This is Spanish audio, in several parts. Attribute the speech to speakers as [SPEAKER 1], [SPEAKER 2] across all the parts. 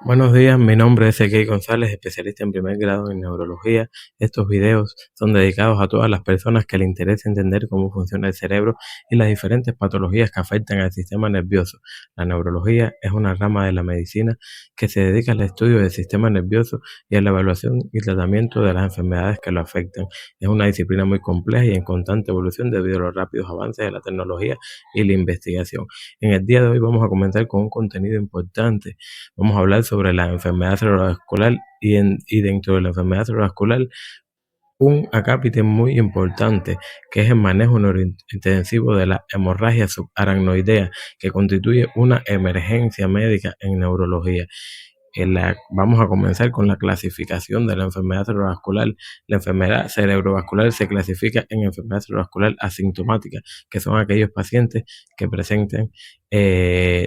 [SPEAKER 1] Buenos días, mi nombre es Ezequiel González, especialista en primer grado en neurología. Estos videos son dedicados a todas las personas que les interesa entender cómo funciona el cerebro y las diferentes patologías que afectan al sistema nervioso. La neurología es una rama de la medicina que se dedica al estudio del sistema nervioso y a la evaluación y tratamiento de las enfermedades que lo afectan. Es una disciplina muy compleja y en constante evolución debido a los rápidos avances de la tecnología y la investigación. En el día de hoy vamos a comenzar con un contenido importante. Vamos a hablar sobre la enfermedad cerebrovascular y dentro de la enfermedad cerebrovascular un acápite muy importante que es el manejo neurointensivo de la hemorragia subaracnoidea, que constituye una emergencia médica en neurología. Vamos a comenzar con la clasificación de la enfermedad cerebrovascular. La enfermedad cerebrovascular se clasifica en enfermedad cerebrovascular asintomática, que son aquellos pacientes que presenten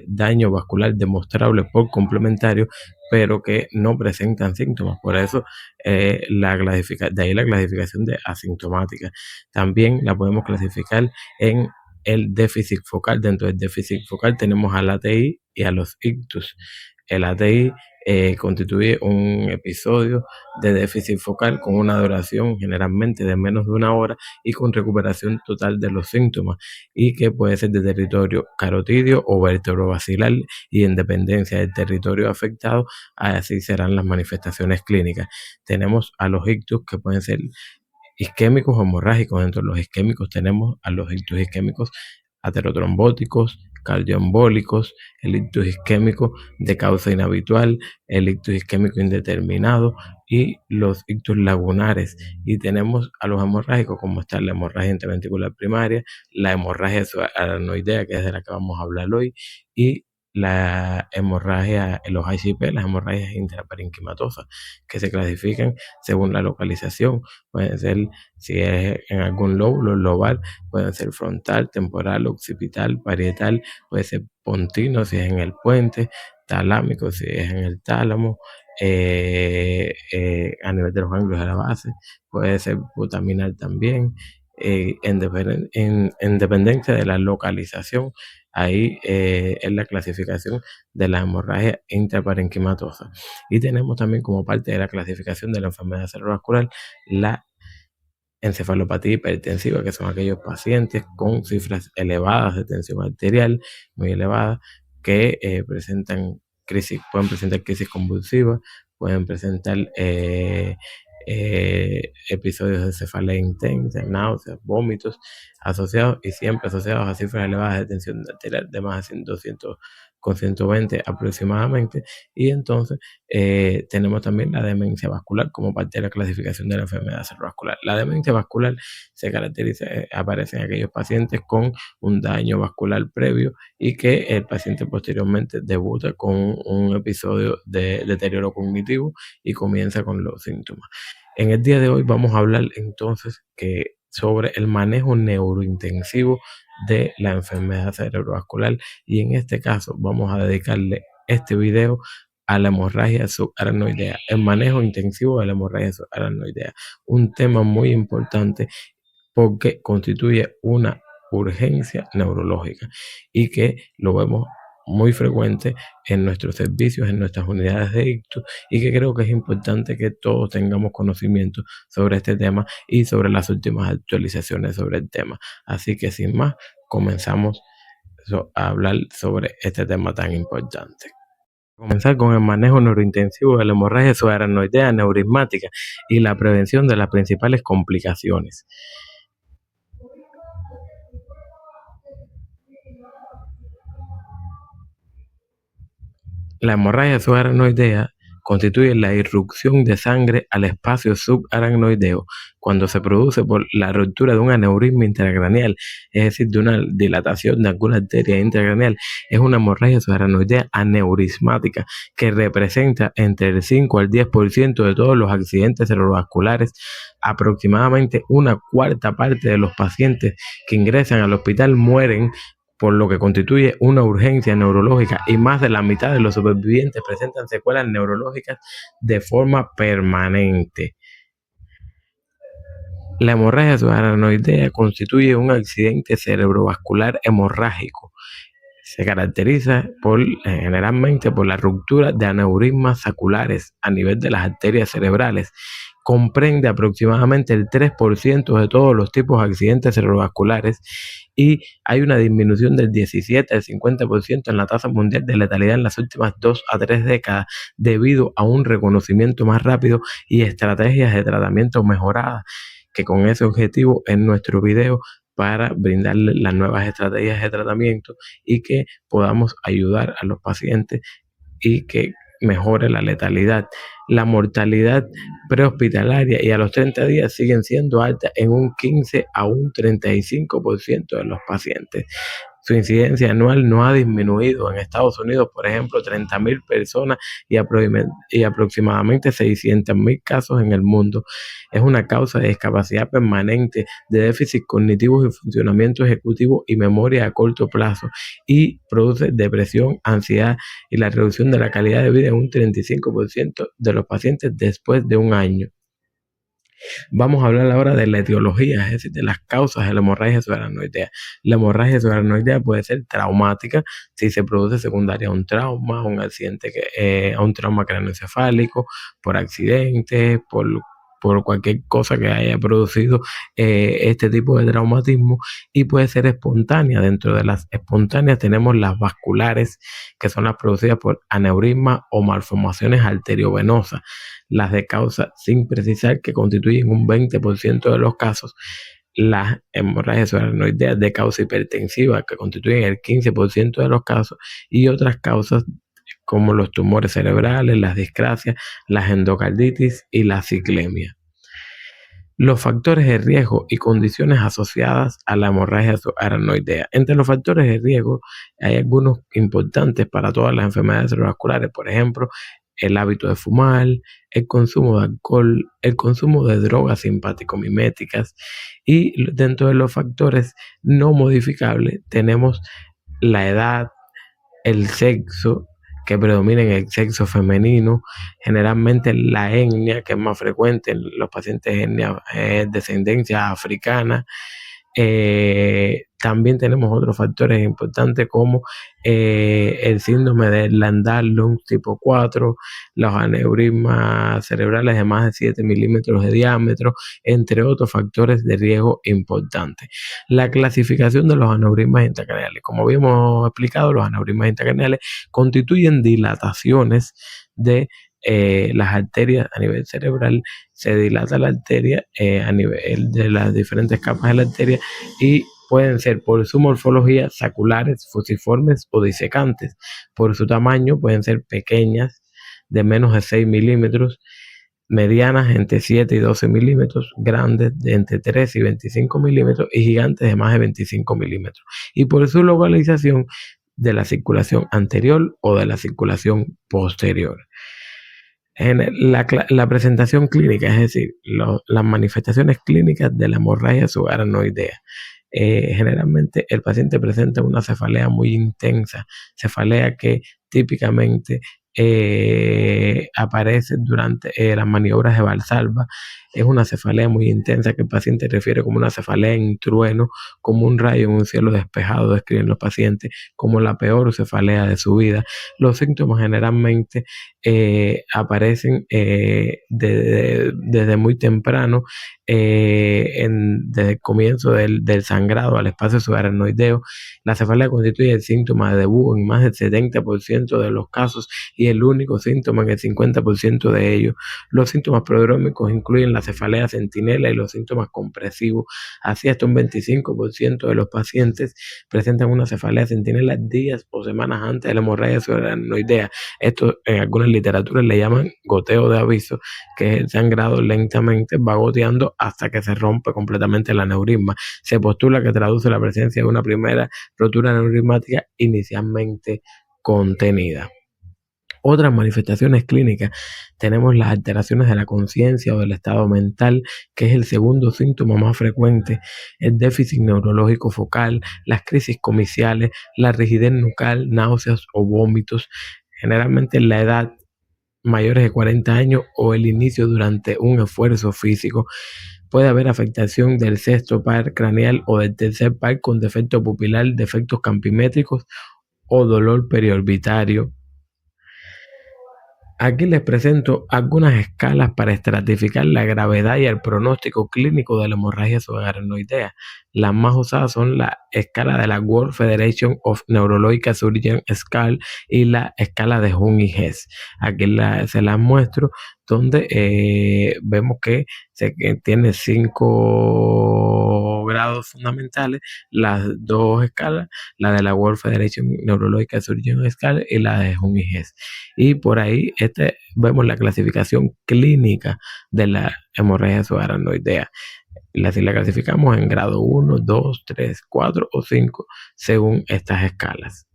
[SPEAKER 1] daño vascular demostrable por complementario, pero que no presentan síntomas. Por eso, de ahí la clasificación de asintomática. También la podemos clasificar en el déficit focal. Dentro del déficit focal tenemos al ATI y a los ictus. El ATI constituye un episodio de déficit focal con una duración generalmente de menos de una hora y con recuperación total de los síntomas, y que puede ser de territorio carotidio o vertebrovascular, y en dependencia del territorio afectado, así serán las manifestaciones clínicas. Tenemos a los ictus, que pueden ser isquémicos o hemorrágicos. Dentro de los isquémicos tenemos a los ictus isquémicos aterotrombóticos, cardioembólicos, el ictus isquémico de causa inhabitual, el ictus isquémico indeterminado y los ictus lagunares. Y tenemos a los hemorrágicos, como está la hemorragia interventricular primaria, la hemorragia subaracnoidea, que es de la que vamos a hablar hoy, y la hemorragia, los HIP, las hemorragias intraparenquimatosas, que se clasifican según la localización. Pueden ser, si es en algún lóbulo lobar, pueden ser frontal, temporal, occipital, parietal, puede ser pontino si es en el puente, talámico si es en el tálamo, a nivel de los ganglios de la base, puede ser putaminal también, en dependencia de la localización. Ahí es la clasificación de la hemorragia intraparenquimatosa. Y tenemos también, como parte de la clasificación de la enfermedad cerebrovascular, la encefalopatía hipertensiva, que son aquellos pacientes con cifras elevadas de tensión arterial, muy elevadas, que pueden presentar crisis convulsivas, pueden presentar episodios de cefalea intensa, náuseas, vómitos asociados, y siempre asociados a cifras elevadas de tensión arterial de más de 200 con 120 aproximadamente. Y entonces tenemos también la demencia vascular como parte de la clasificación de la enfermedad cerebrovascular. La demencia vascular se caracteriza, aparece en aquellos pacientes con un daño vascular previo y que el paciente posteriormente debuta con un episodio de deterioro cognitivo y comienza con los síntomas. En el día de hoy vamos a hablar entonces sobre el manejo neurointensivo de la enfermedad cerebrovascular, y en este caso vamos a dedicarle este video a la hemorragia subaracnoidea, el manejo intensivo de la hemorragia subaracnoidea, un tema muy importante porque constituye una urgencia neurológica y que lo vemos muy frecuente en nuestros servicios, en nuestras unidades de ictus, y que creo que es importante que todos tengamos conocimiento sobre este tema y sobre las últimas actualizaciones sobre el tema. Así que sin más, comenzamos a hablar sobre este tema tan importante. Comenzar con el manejo neurointensivo de la hemorragia subaracnoidea neurismática y la prevención de las principales complicaciones. La hemorragia subaracnoidea constituye la irrupción de sangre al espacio subaracnoideo cuando se produce por la ruptura de un aneurisma intracraneal, es decir, de una dilatación de alguna arteria intracraneal. Es una hemorragia subaracnoidea aneurismática que representa entre el 5 al 10% de todos los accidentes cerebrovasculares. Aproximadamente una cuarta parte de los pacientes que ingresan al hospital mueren, por lo que constituye una urgencia neurológica, y más de la mitad de los supervivientes presentan secuelas neurológicas de forma permanente. La hemorragia subaracnoidea constituye un accidente cerebrovascular hemorrágico. Se caracteriza generalmente por la ruptura de aneurismas saculares a nivel de las arterias cerebrales. Comprende aproximadamente el 3% de todos los tipos de accidentes cerebrovasculares y hay una disminución del 17 al 50% en la tasa mundial de letalidad en las últimas 2 a 3 décadas debido a un reconocimiento más rápido y estrategias de tratamiento mejoradas, que con ese objetivo en nuestro video para brindarle las nuevas estrategias de tratamiento y que podamos ayudar a los pacientes y que mejore la letalidad. La mortalidad prehospitalaria y a los 30 días siguen siendo altas en un 15 a un 35% de los pacientes. Su incidencia anual no ha disminuido. En Estados Unidos, por ejemplo, 30.000 personas y aproximadamente 600.000 casos en el mundo. Es una causa de discapacidad permanente, de déficit cognitivos y funcionamiento ejecutivo y memoria a corto plazo, y produce depresión, ansiedad y la reducción de la calidad de vida en un 35% de los pacientes después de un año. Vamos a hablar ahora de la etiología, es decir, de las causas de la hemorragia subaracnoidea. La hemorragia subaracnoidea puede ser traumática si se produce secundaria a un trauma, a un accidente, a un trauma craneoencefálico, por accidentes, por cualquier cosa que haya producido este tipo de traumatismo, y puede ser espontánea. Dentro de las espontáneas tenemos las vasculares, que son las producidas por aneurismas o malformaciones arteriovenosas. Las de causa sin precisar, que constituyen un 20% de los casos. Las hemorragias subaracnoideas de causa hipertensiva, que constituyen el 15% de los casos, y otras causas como los tumores cerebrales, las discrasias, las endocarditis y la ciclemia. Los factores de riesgo y condiciones asociadas a la hemorragia subaracnoidea. Entre los factores de riesgo hay algunos importantes para todas las enfermedades cerebrovasculares, por ejemplo, el hábito de fumar, el consumo de alcohol, el consumo de drogas simpático-miméticas, y dentro de los factores no modificables tenemos la edad, el sexo, que predomina en el sexo femenino, generalmente la etnia, que es más frecuente en los pacientes de etnia, descendencia africana. También tenemos otros factores importantes como el síndrome de Ehlers-Danlos tipo 4, los aneurismas cerebrales de más de 7 milímetros de diámetro, entre otros factores de riesgo importantes. La clasificación de los aneurismas intracraneales. Como habíamos explicado, los aneurismas intracraneales constituyen dilataciones de las arterias a nivel cerebral. Se dilata la arteria a nivel de las diferentes capas de la arteria y pueden ser por su morfología saculares, fusiformes o disecantes. Por su tamaño pueden ser pequeñas, de menos de 6 milímetros, medianas entre 7 y 12 milímetros, grandes de entre 3 y 25 milímetros y gigantes de más de 25 milímetros. Y por su localización de la circulación anterior o de la circulación posterior. En la presentación clínica, es decir, las manifestaciones clínicas de la hemorragia subaracnoidea. Generalmente el paciente presenta una cefalea muy intensa, cefalea que típicamente aparece durante las maniobras de Valsalva. Es una cefalea muy intensa que el paciente refiere como una cefalea en trueno, como un rayo en un cielo despejado, describen los pacientes como la peor cefalea de su vida. Los síntomas generalmente aparecen desde muy temprano, desde el comienzo del sangrado al espacio subaracnoideo. La cefalea constituye el síntoma de debut en más del 70% de los casos y el único síntoma en el 50% de ellos. Los síntomas prodrómicos incluyen la cefalea centinela y los síntomas compresivos. Así, hasta un 25% de los pacientes presentan una cefalea centinela días o semanas antes de la hemorragia subaracnoidea. Esto en algunas literaturas le llaman goteo de aviso, que es el sangrado lentamente va goteando hasta que se rompe completamente el aneurisma. Se postula que traduce la presencia de una primera rotura aneurismática inicialmente contenida. Otras manifestaciones clínicas, tenemos las alteraciones de la conciencia o del estado mental, que es el segundo síntoma más frecuente, el déficit neurológico focal, las crisis comiciales, la rigidez nucal, náuseas o vómitos, generalmente en la edad mayores de 40 años o el inicio durante un esfuerzo físico. Puede haber afectación del sexto par craneal o del tercer par con defecto pupilar, defectos campimétricos o dolor periorbitario. Aquí les presento algunas escalas para estratificar la gravedad y el pronóstico clínico de la hemorragia subarachnoidea. Las más usadas son la escala de la World Federation of Neurological Surgeons Scale y la escala de Hung y Hess. Aquí se las muestro, donde vemos que tiene 5 grados fundamentales, las dos escalas, la de la World Federation Neurological Surgeons Scale y la de Hung y Hess. Y por ahí vemos la clasificación clínica de la hemorragia subarachnoidea. Si la clasificamos en grado 1, 2, 3, 4 o 5 según estas escalas.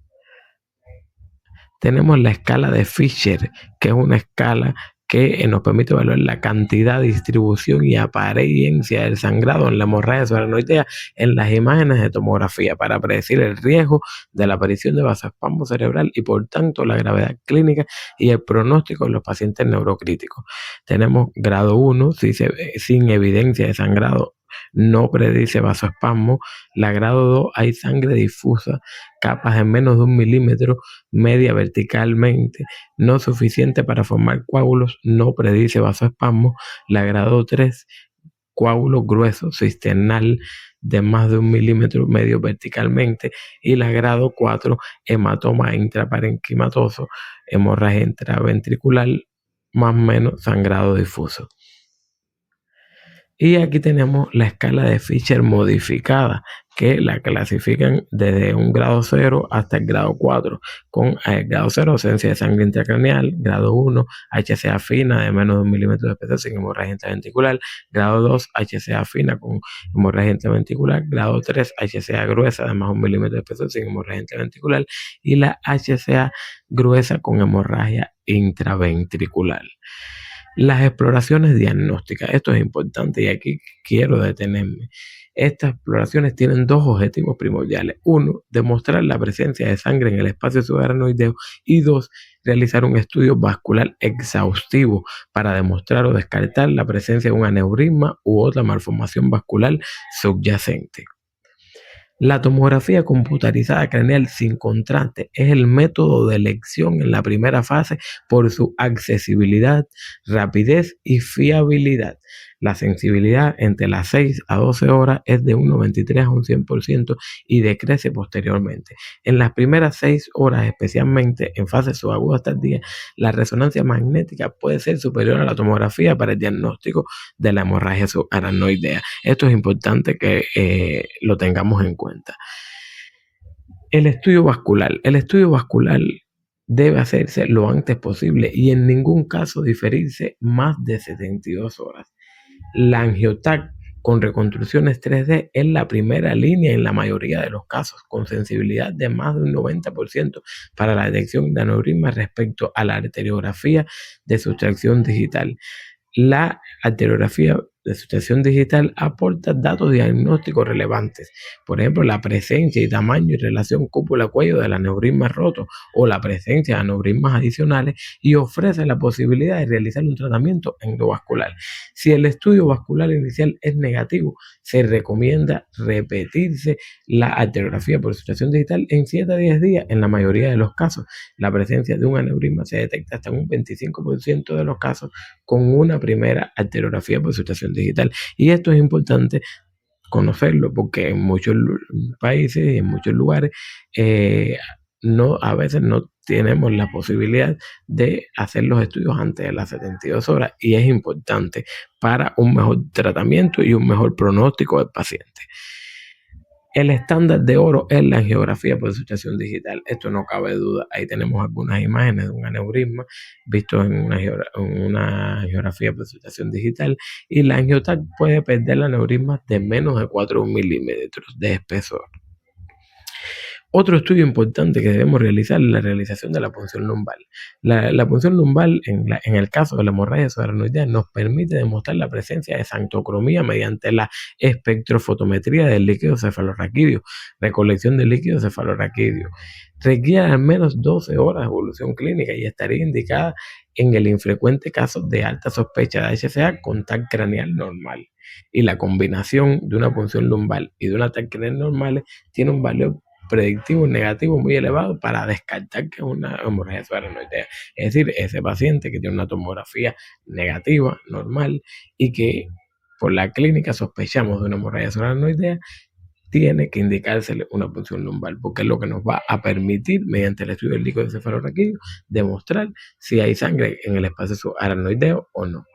[SPEAKER 1] Tenemos la escala de Fisher, que es una escala que nos permite evaluar la cantidad, distribución y apariencia del sangrado en la hemorragia subarachnoidea en las imágenes de tomografía para predecir el riesgo de la aparición de vasoespasmo cerebral y por tanto la gravedad clínica y el pronóstico en los pacientes neurocríticos. Tenemos grado 1, sin evidencia de sangrado, no predice vasoespasmo. La grado 2 hay sangre difusa, capas de menos de 1 milímetro, media verticalmente, no suficiente para formar coágulos, no predice vasoespasmo. La grado 3, coágulo grueso cisternal de más de 1 milímetro, medio verticalmente. Y la grado 4, hematoma intraparenquimatoso, hemorragia intraventricular, más o menos sangrado difuso. Y aquí tenemos la escala de Fisher modificada, que la clasifican desde un grado 0 hasta el grado 4, con el grado 0, ausencia de sangre intracraneal; grado 1, HCA fina de menos de 1 milímetro de espesor sin hemorragia intraventricular; grado 2, HCA fina con hemorragia intraventricular; grado 3, HCA gruesa de más de 1 milímetro de espesor sin hemorragia intraventricular; y la HCA gruesa con hemorragia intraventricular. Las exploraciones diagnósticas, esto es importante y aquí quiero detenerme. Estas exploraciones tienen dos objetivos primordiales. 1, demostrar la presencia de sangre en el espacio subarachnoideo, y 2, realizar un estudio vascular exhaustivo para demostrar o descartar la presencia de un aneurisma u otra malformación vascular subyacente. La tomografía computarizada craneal sin contraste es el método de elección en la primera fase por su accesibilidad, rapidez y fiabilidad. La sensibilidad entre las 6 a 12 horas es de un 93 a un 100% y decrece posteriormente. En las primeras 6 horas, especialmente en fases subagudas tardías, la resonancia magnética puede ser superior a la tomografía para el diagnóstico de la hemorragia subarachnoidea. Esto es importante que lo tengamos en cuenta. El estudio vascular. El estudio vascular debe hacerse lo antes posible y en ningún caso diferirse más de 72 horas. La angioTAC con reconstrucciones 3D es la primera línea en la mayoría de los casos, con sensibilidad de más de un 90% para la detección de aneurismas respecto a la arteriografía de sustracción digital. La arteriografía de sustracción digital aporta datos diagnósticos relevantes, por ejemplo, la presencia y tamaño y relación cúpula-cuello del aneurisma roto o la presencia de aneurismas adicionales, y ofrece la posibilidad de realizar un tratamiento endovascular. Si el estudio vascular inicial es negativo, se recomienda repetirse la arteriografía por sustracción digital en 7 a 10 días. En la mayoría de los casos, la presencia de un aneurisma se detecta hasta en un 25% de los casos con una primera arteriografía por sustracción digital. Y esto es importante conocerlo porque en muchos países y en muchos lugares a veces no tenemos la posibilidad de hacer los estudios antes de las 72 horas, y es importante para un mejor tratamiento y un mejor pronóstico del paciente. El estándar de oro es la angiografía por sustracción digital. Esto no cabe duda. Ahí tenemos algunas imágenes de un aneurisma visto en una angiografía por sustracción digital, y la angioTAC puede perder aneurismas de menos de 4 milímetros de espesor. Otro estudio importante que debemos realizar es la realización de la punción lumbar. La punción lumbar, en el caso de la hemorragia subarachnoidea, nos permite demostrar la presencia de xantocromía mediante la espectrofotometría del líquido cefalorraquídeo, recolección del líquido cefalorraquídeo. Requiere al menos 12 horas de evolución clínica y estaría indicada en el infrecuente caso de alta sospecha de HCA con TAC craneal normal. Y la combinación de una punción lumbar y de una TAC craneal normal tiene un valor predictivos negativos muy elevados para descartar que es una hemorragia subaracnoidea. Es decir, ese paciente que tiene una tomografía negativa, normal, y que por la clínica sospechamos de una hemorragia subaracnoidea, tiene que indicársele una punción lumbar, porque es lo que nos va a permitir, mediante el estudio del líquido cefalorraquídeo, demostrar si hay sangre en el espacio subaracnoideo o no.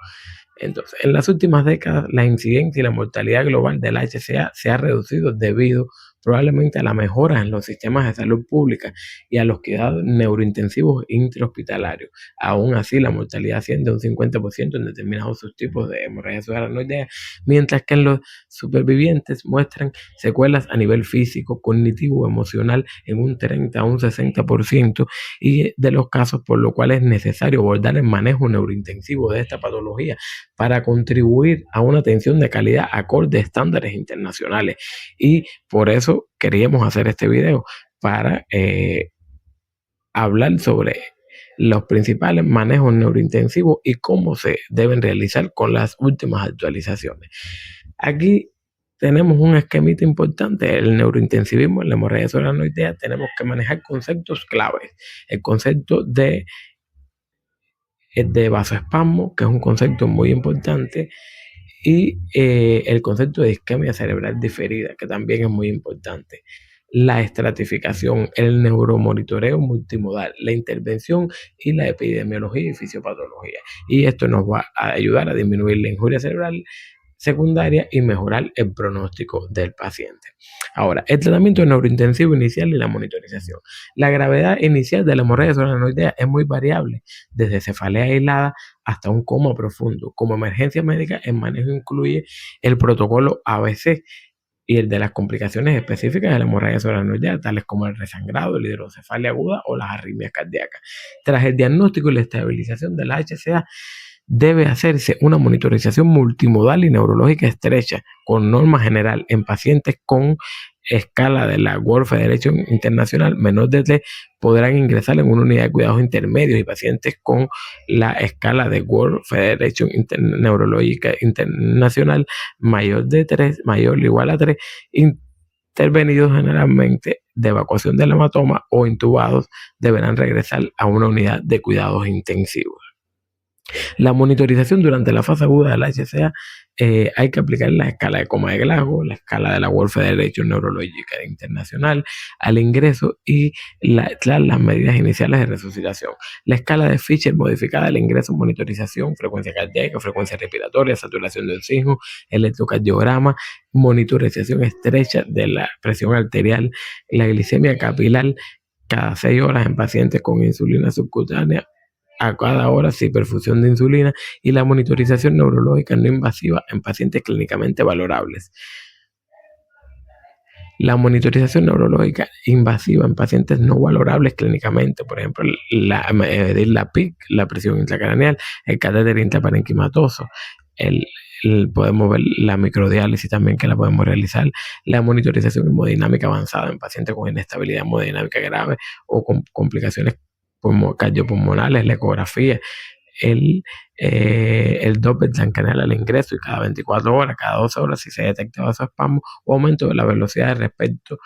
[SPEAKER 1] Entonces, en las últimas décadas, la incidencia y la mortalidad global del HCA se ha reducido debido probablemente a la mejora en los sistemas de salud pública y a los cuidados neurointensivos intrahospitalarios. Aún así, la mortalidad asciende a un 50% en determinados subtipos de hemorragia subaracnoidea, mientras que en los supervivientes muestran secuelas a nivel físico, cognitivo, emocional en un 30 a un 60%, y de los casos por lo cual es necesario abordar el manejo neurointensivo de esta patología para contribuir a una atención de calidad acorde a estándares internacionales. Y por eso queríamos hacer este video, para hablar sobre los principales manejos neurointensivos y cómo se deben realizar con las últimas actualizaciones. Aquí tenemos un esquemita importante. El neurointensivismo en la hemorragia subaracnoidea tenemos que manejar conceptos claves. El concepto de vasoespasmo, que es un concepto muy importante, y el concepto de isquemia cerebral diferida, que también es muy importante. La estratificación, el neuromonitoreo multimodal, la intervención y la epidemiología y fisiopatología. Y esto nos va a ayudar a disminuir la injuria cerebral secundaria y mejorar el pronóstico del paciente. Ahora, el tratamiento neurointensivo inicial y la monitorización. La gravedad inicial de la hemorragia subaracnoidea es muy variable, desde cefalea aislada hasta un coma profundo. Como emergencia médica, el manejo incluye el protocolo ABC y el de las complicaciones específicas de la hemorragia subaracnoidea, tales como el resangrado, la hidrocefalia aguda o las arritmias cardíacas. Tras el diagnóstico y la estabilización de la HCA, debe hacerse una monitorización multimodal y neurológica estrecha con norma general en pacientes con escala de la World Federation Internacional menor de 3 podrán ingresar en una unidad de cuidados intermedios, y pacientes con la escala de World Federation Neurológica Internacional mayor de 3, mayor o igual a 3, intervenidos generalmente de evacuación del hematoma o intubados, deberán regresar a una unidad de cuidados intensivos. La monitorización durante la fase aguda del HCA, hay que aplicar la escala de coma de Glasgow, la escala de la World Federation Neurológica Internacional al ingreso, y las medidas iniciales de resucitación. La escala de Fisher modificada al ingreso, monitorización, frecuencia cardíaca, frecuencia respiratoria, saturación de oxígeno, electrocardiograma, monitorización estrecha de la presión arterial, la glicemia capilar cada 6 horas en pacientes con insulina subcutánea, a cada hora sin perfusión de insulina, y la monitorización neurológica no invasiva en pacientes clínicamente valorables. La monitorización neurológica invasiva en pacientes no valorables clínicamente, por ejemplo, la PIC, la presión intracraneal, el catéter intraparenquimatoso, podemos ver la microdiálisis también, que la podemos realizar, la monitorización hemodinámica avanzada en pacientes con inestabilidad hemodinámica grave o con complicaciones cardiopulmonales, la ecografía, el Doppler transcranial al ingreso, y cada 24 horas, cada 12 horas, si se detecta vasoespasmo o aumento de la velocidad respecto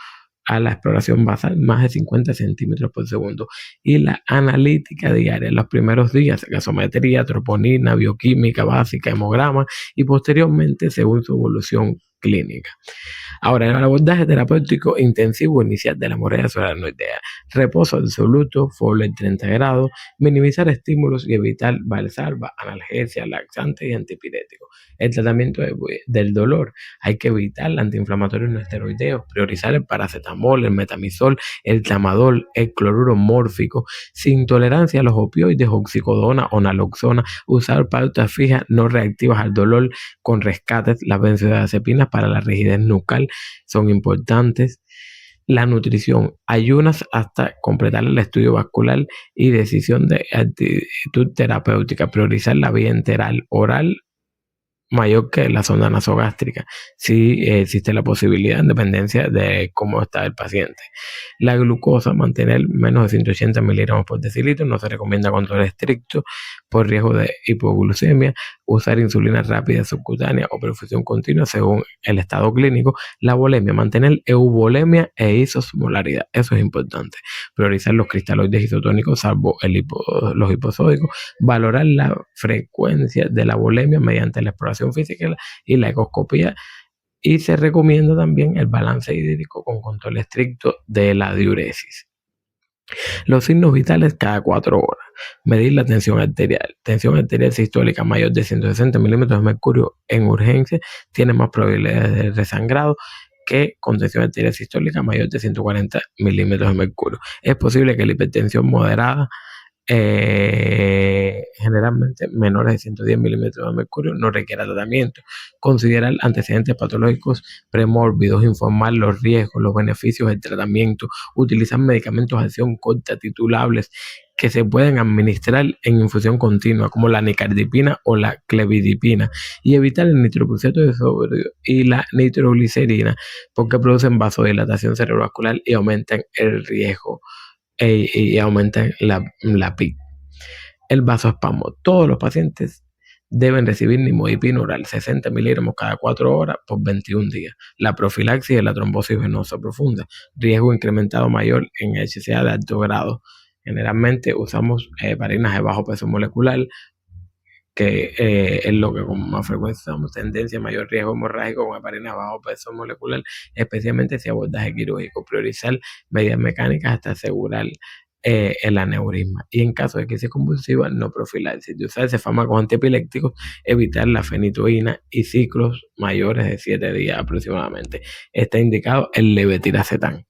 [SPEAKER 1] a la exploración basal, más de 50 centímetros por segundo. Y la analítica diaria en los primeros días, gasometría, troponina, bioquímica básica, hemograma, y posteriormente según su evolución clínica. Ahora, el abordaje terapéutico intensivo inicial de la hemorragia subaracnoidea: reposo absoluto, Fowler 30 grados, minimizar estímulos y evitar valsalva, analgesia, laxante y antipirético. El tratamiento del dolor: hay que evitar antiinflamatorios no esteroideos, priorizar el paracetamol, el metamizol, el tramadol, el cloruro mórfico. Sin tolerancia a los opioides, oxicodona o naloxona, usar pautas fijas no reactivas al dolor con rescates. Las benzodiazepinas para la rigidez nucal son importantes. La nutrición: ayunas hasta completar el estudio vascular y decisión de actitud terapéutica. Priorizar la vía enteral oral mayor que la sonda nasogástrica, si existe la posibilidad, en dependencia de cómo está el paciente. La glucosa: mantener menos de 180 miligramos por decilitro. No se recomienda control estricto por riesgo de hipoglucemia. usar insulina rápida subcutánea o perfusión continua según el estado clínico, la volemia, mantener euvolemia e isosmolaridad, eso es importante, priorizar los cristaloides isotónicos salvo los hiposódicos, valorar la frecuencia de la volemia mediante la exploración física y la ecoscopía, y se recomienda también el balance hídrico con control estricto de la diuresis. Los signos vitales cada 4 horas. Medir la tensión arterial sistólica mayor de 160 milímetros de mercurio en urgencia tiene más probabilidades de resangrado que con tensión arterial sistólica mayor de 140 milímetros de mercurio. Es posible que la hipertensión moderada, generalmente menores de 110 milímetros de mercurio, no requiera tratamiento. Considerar antecedentes patológicos premórbidos, informar los riesgos, los beneficios del tratamiento, utilizar medicamentos de acción corta titulables que se pueden administrar en infusión continua, como la nicardipina o la clevidipina, y evitar el nitroprusiato de sodio y la nitroglicerina, porque producen vasodilatación cerebrovascular y aumentan el riesgo y aumentan la PIC. El vasoespasmo. Todos los pacientes deben recibir nimodipina oral 60 miligramos cada 4 horas por 21 días. La profilaxis de la trombosis venosa profunda. Riesgo incrementado mayor en HCA de alto grado. Generalmente usamos heparinas de bajo peso molecular, que es lo que con más frecuencia usamos. Tendencia a mayor riesgo hemorrágico con heparina de bajo peso molecular, especialmente si abordaje quirúrgico. Priorizar medidas mecánicas hasta asegurar el aneurisma. Y en caso de crisis convulsiva, no profilaxis. De usarse fármacos antiepilépticos, evitar la fenitoína y ciclos mayores de 7 días aproximadamente. Está indicado el levetiracetam.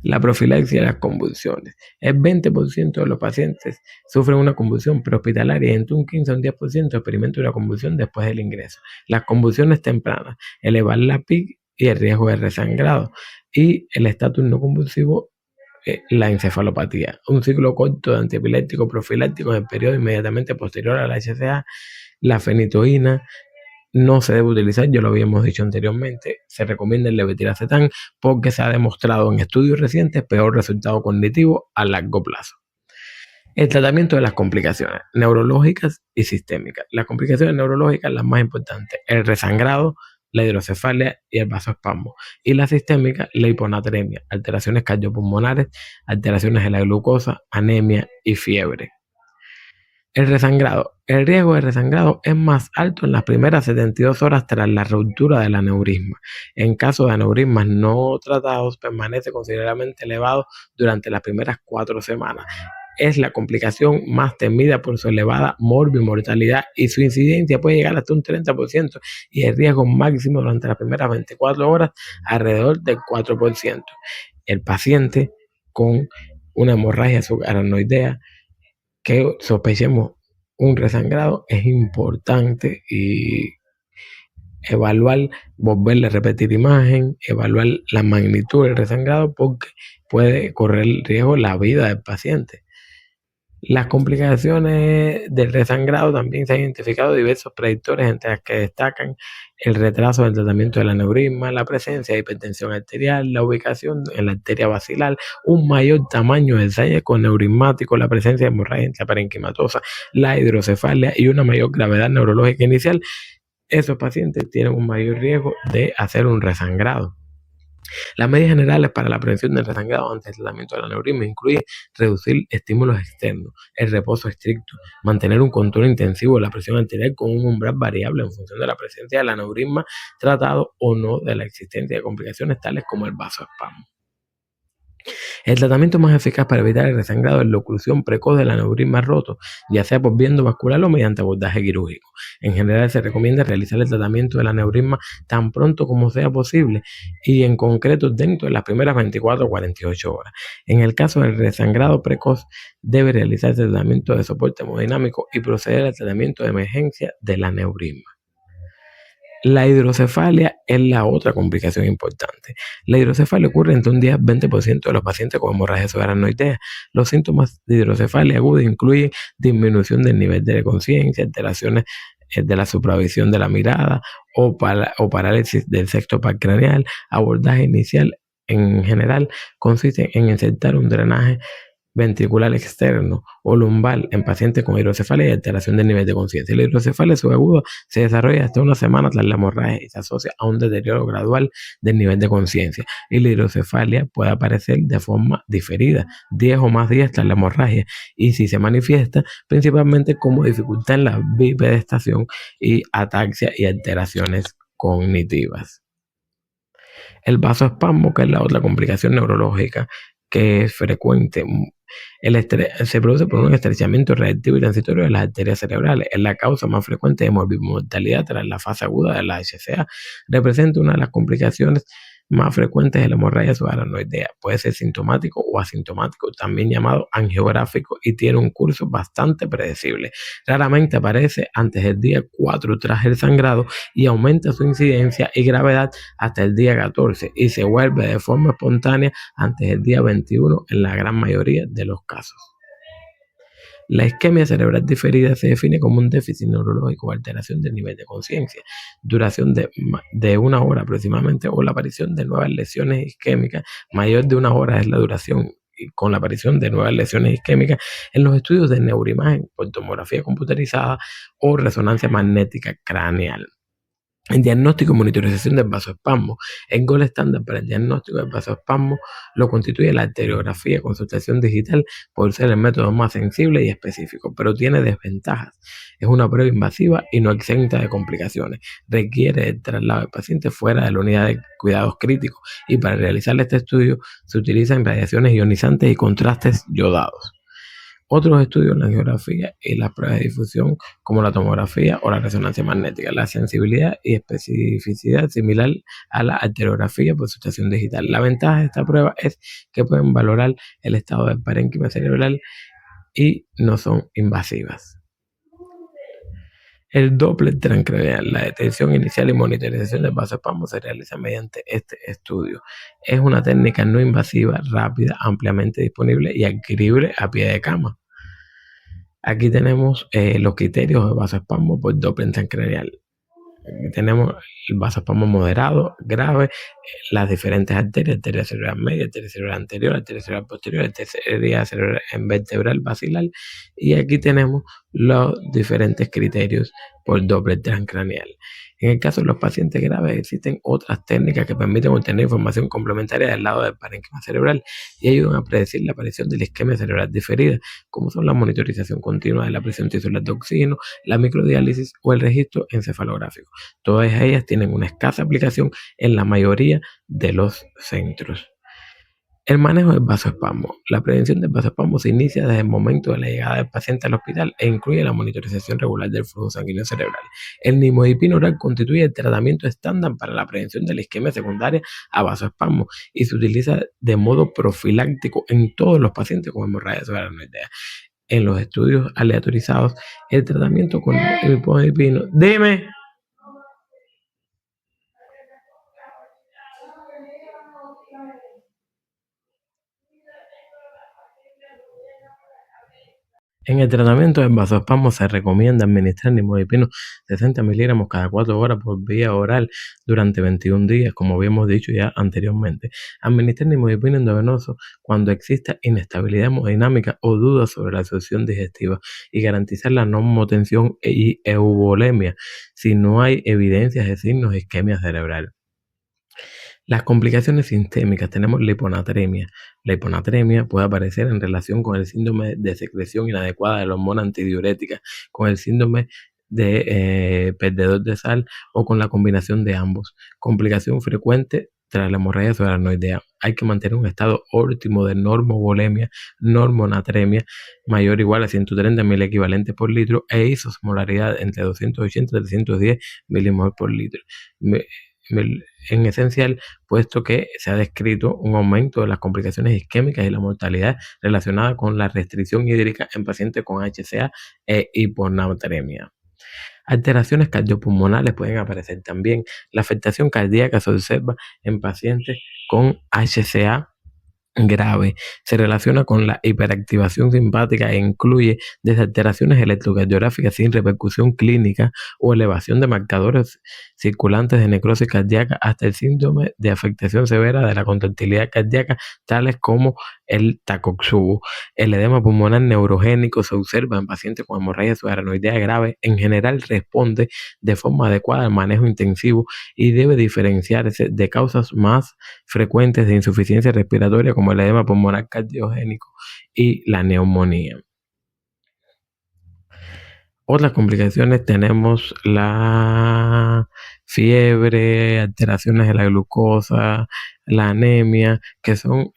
[SPEAKER 1] La profilaxis de las convulsiones. El 20% de los pacientes sufren una convulsión prehospitalaria y entre un 15 a un 10% experimentan una convulsión después del ingreso. Las convulsiones tempranas, elevar la PIC y el riesgo de resangrado, y el estatus no convulsivo, la encefalopatía. Un ciclo corto de antiepiléptico profiláctico en el periodo inmediatamente posterior a la HCA. La fenitoína no se debe utilizar, ya lo habíamos dicho anteriormente. Se recomienda el levetiracetam porque se ha demostrado en estudios recientes peor resultado cognitivo a largo plazo. El tratamiento de las complicaciones neurológicas y sistémicas. Las complicaciones neurológicas, las más importantes: el resangrado, la hidrocefalia y el vasoespasmo. Y la sistémica, la hiponatremia, alteraciones cardiopulmonares, alteraciones de la glucosa, anemia y fiebre. El resangrado. El riesgo de resangrado es más alto en las primeras 72 horas tras la ruptura del aneurisma. En caso de aneurismas no tratados, permanece considerablemente elevado durante las primeras 4 semanas. Es la complicación más temida por su elevada morbimortalidad y su incidencia puede llegar hasta un 30%, y el riesgo máximo durante las primeras 24 horas alrededor del 4%. El paciente con una hemorragia subaracnoidea que sospechemos un resangrado, es importante y evaluar, volverle a repetir imagen, evaluar la magnitud del resangrado, porque puede correr el riesgo la vida del paciente. Las complicaciones del resangrado también se han identificado diversos predictores, entre las que destacan el retraso del tratamiento del aneurisma, la presencia de hipertensión arterial, la ubicación en la arteria basilar, un mayor tamaño del saco neurismático, la presencia de hemorragia intraparenquimatosa, la hidrocefalia y una mayor gravedad neurológica inicial. Esos pacientes tienen un mayor riesgo de hacer un resangrado. Las medidas generales para la prevención del resangrado ante el tratamiento del aneurisma incluyen reducir estímulos externos, el reposo estricto, mantener un control intensivo de la presión arterial con un umbral variable en función de la presencia del aneurisma tratado o no, de la existencia de complicaciones tales como el vasoespasmo. El tratamiento más eficaz para evitar el resangrado es la oclusión precoz del aneurisma roto, ya sea por viento vascular o mediante abordaje quirúrgico. En general se recomienda realizar el tratamiento del aneurisma tan pronto como sea posible, y en concreto dentro de las primeras 24 o 48 horas. En el caso del resangrado precoz, debe realizarse el tratamiento de soporte hemodinámico y proceder al tratamiento de emergencia del aneurisma. La hidrocefalia es la otra complicación importante. La hidrocefalia ocurre entre un 10-20% de los pacientes con hemorragia subaracnoidea. Los síntomas de hidrocefalia aguda incluyen disminución del nivel de conciencia, alteraciones de la supravisión de la mirada o parálisis del sexto par craneal. Abordaje inicial en general consiste en insertar un drenaje ventricular externo o lumbar en pacientes con hidrocefalia y alteración del nivel de conciencia. La hidrocefalia subaguda se desarrolla hasta una semana tras la hemorragia y se asocia a un deterioro gradual del nivel de conciencia. Y la hidrocefalia puede aparecer de forma diferida, 10 o más días tras la hemorragia, y si se manifiesta principalmente como dificultad en la bipedestación y ataxia y alteraciones cognitivas. El vasoespasmo, que es la otra complicación neurológica que es frecuente, se produce por un estrechamiento reactivo y transitorio de las arterias cerebrales. Es la causa más frecuente de morbimortalidad tras la fase aguda de la HCA. Representa una de las complicaciones más frecuentes de la hemorragia subaracnoidea. Puede ser sintomático o asintomático, también llamado angiográfico, y tiene un curso bastante predecible. Raramente aparece antes del día 4 tras el sangrado y aumenta su incidencia y gravedad hasta el día 14 y se vuelve de forma espontánea antes del día 21 en la gran mayoría de los casos. La isquemia cerebral diferida se define como un déficit neurológico o alteración del nivel de conciencia, duración de 1 hora aproximadamente, o la aparición de nuevas lesiones isquémicas. Mayor de 1 hora es la duración, y con la aparición de nuevas lesiones isquémicas en los estudios de neuroimagen por tomografía computerizada o resonancia magnética craneal. El diagnóstico y monitorización del vasoespasmo. El gol estándar para el diagnóstico del vasoespasmo lo constituye la arteriografía con sustracción digital por ser el método más sensible y específico, pero tiene desventajas. Es una prueba invasiva y no exenta de complicaciones. Requiere el traslado del paciente fuera de la unidad de cuidados críticos, y para realizar este estudio se utilizan radiaciones ionizantes y contrastes yodados. Otros estudios en la angiografía y las pruebas de difusión, como la tomografía o la resonancia magnética. La sensibilidad y especificidad similar a la arteriografía por sustracción digital. La ventaja de esta prueba es que pueden valorar el estado del parénquima cerebral y no son invasivas. El Doppler transcraneal, la detección inicial y monitorización del vasoespasmo se realiza mediante este estudio. Es una técnica no invasiva, rápida, ampliamente disponible y adquirible a pie de cama. Aquí tenemos los criterios de vasoespasmo por Doppler transcraneal. Aquí tenemos el vasoespasmo moderado, grave, las diferentes arterias: arteria cerebral media, arteria cerebral anterior, arteria cerebral posterior, arteria cerebral vertebral basilar, y aquí tenemos los diferentes criterios por Doppler transcraneal. En el caso de los pacientes graves existen otras técnicas que permiten obtener información complementaria del lado del parénquima cerebral y ayudan a predecir la aparición de la isquemia cerebral diferida, como son la monitorización continua de la presión tisular de oxígeno, la microdiálisis o el registro encefalográfico. Todas ellas tienen una escasa aplicación en la mayoría de los centros. El manejo del vasoespasmo. La prevención del vasoespasmo se inicia desde el momento de la llegada del paciente al hospital e incluye la monitorización regular del flujo sanguíneo cerebral. El nimodipino oral constituye el tratamiento estándar para la prevención de la isquemia secundaria a vasoespasmo y se utiliza de modo profiláctico en todos los pacientes con hemorragia subaracnoidea. En los estudios aleatorizados, el tratamiento con nimodipino. Dime. En el tratamiento del vasoespasmo se recomienda administrar nimodipino 60 miligramos cada 4 horas por vía oral durante 21 días, como habíamos dicho ya anteriormente. Administrar nimodipino endovenoso cuando exista inestabilidad hemodinámica o dudas sobre la absorción digestiva, y garantizar la normotensión y euvolemia si no hay evidencias de signos de isquemia cerebral. Las complicaciones sistémicas: tenemos la hiponatremia. La hiponatremia puede aparecer en relación con el síndrome de secreción inadecuada de la hormona antidiurética, con el síndrome de perdedor de sal o con la combinación de ambos. Complicación frecuente tras la hemorragia subaracnoidea: hay que mantener un estado óptimo de normovolemia, normonatremia mayor o igual a 130 mil equivalentes por litro e isosmolaridad entre 280 y 310 milimol por litro. En esencial, puesto que se ha descrito un aumento de las complicaciones isquémicas y la mortalidad relacionada con la restricción hídrica en pacientes con HCA e hiponatremia. Alteraciones cardiopulmonares pueden aparecer también. La afectación cardíaca se observa en pacientes con HCA grave. Se relaciona con la hiperactivación simpática e incluye desde alteraciones electrocardiográficas sin repercusión clínica o elevación de marcadores circulantes de necrosis cardíaca hasta el síndrome de afectación severa de la contractilidad cardíaca, tales como el Takotsubo. El edema pulmonar neurogénico se observa en pacientes con hemorragia subarachnoidea grave. En general responde de forma adecuada al manejo intensivo y debe diferenciarse de causas más frecuentes de insuficiencia respiratoria como el edema pulmonar cardiogénico y la neumonía. Otras complicaciones tenemos la fiebre, alteraciones de la glucosa, la anemia, que son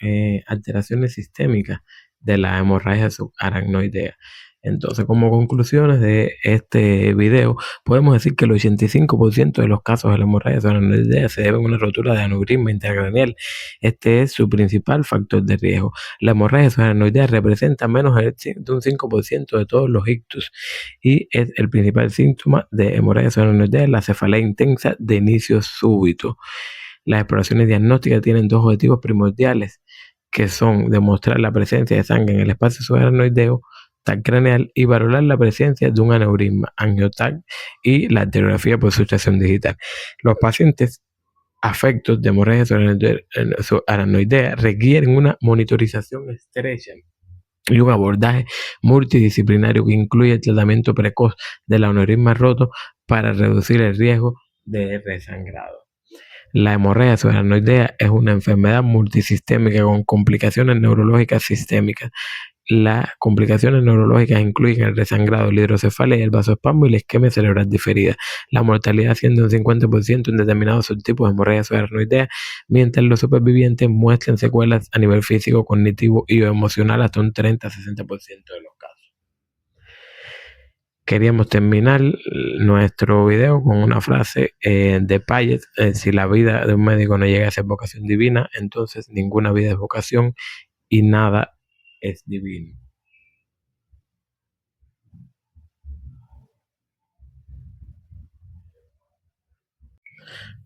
[SPEAKER 1] alteraciones sistémicas de la hemorragia subarachnoidea. Entonces, como conclusiones de este video, podemos decir que el 85% de los casos de la hemorragia subarachnoidea se deben a una rotura de aneurisma intracraneal. Este es su principal factor de riesgo. La hemorragia subarachnoidea representa menos de un 5% de todos los ictus y es el principal síntoma de hemorragia subarachnoidea, la cefalea intensa de inicio súbito. Las exploraciones diagnósticas tienen dos objetivos primordiales, que son demostrar la presencia de sangre en el espacio subarachnoideo, TAC craneal, y valorar la presencia de un aneurisma, angioTAC, y la arteriografía por sustracción digital. Los pacientes afectos de hemorragia subarachnoidea requieren una monitorización estrecha y un abordaje multidisciplinario que incluye el tratamiento precoz del aneurisma roto para reducir el riesgo de resangrado. La hemorragia subarachnoidea es una enfermedad multisistémica con complicaciones neurológicas sistémicas. Las complicaciones neurológicas incluyen el resangrado, la hidrocefalia, el vasoespasmo y la isquemia cerebral diferida. La mortalidad asciende un 50% en determinados subtipos de hemorragia subarachnoidea, mientras los supervivientes muestran secuelas a nivel físico, cognitivo y emocional hasta un 30-60% de los casos. Queríamos terminar nuestro video con una frase de Piaget: si la vida de un médico no llega a ser vocación divina, entonces ninguna vida es vocación y nada es divino.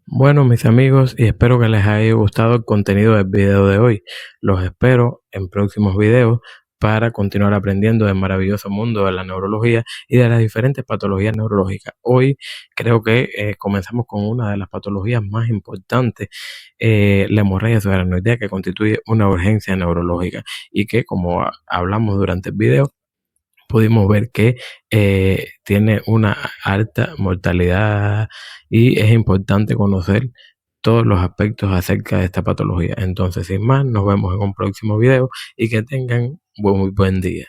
[SPEAKER 1] Bueno, mis amigos, y espero que les haya gustado el contenido del video de hoy. Los espero en próximos videos para continuar aprendiendo del maravilloso mundo de la neurología y de las diferentes patologías neurológicas. Hoy creo que comenzamos con una de las patologías más importantes, la hemorragia subarachnoidea, que constituye una urgencia neurológica y que, como hablamos durante el video, pudimos ver que tiene una alta mortalidad y es importante conocer todos los aspectos acerca de esta patología. Entonces, sin más, nos vemos en un próximo video y que tengan muy buen día.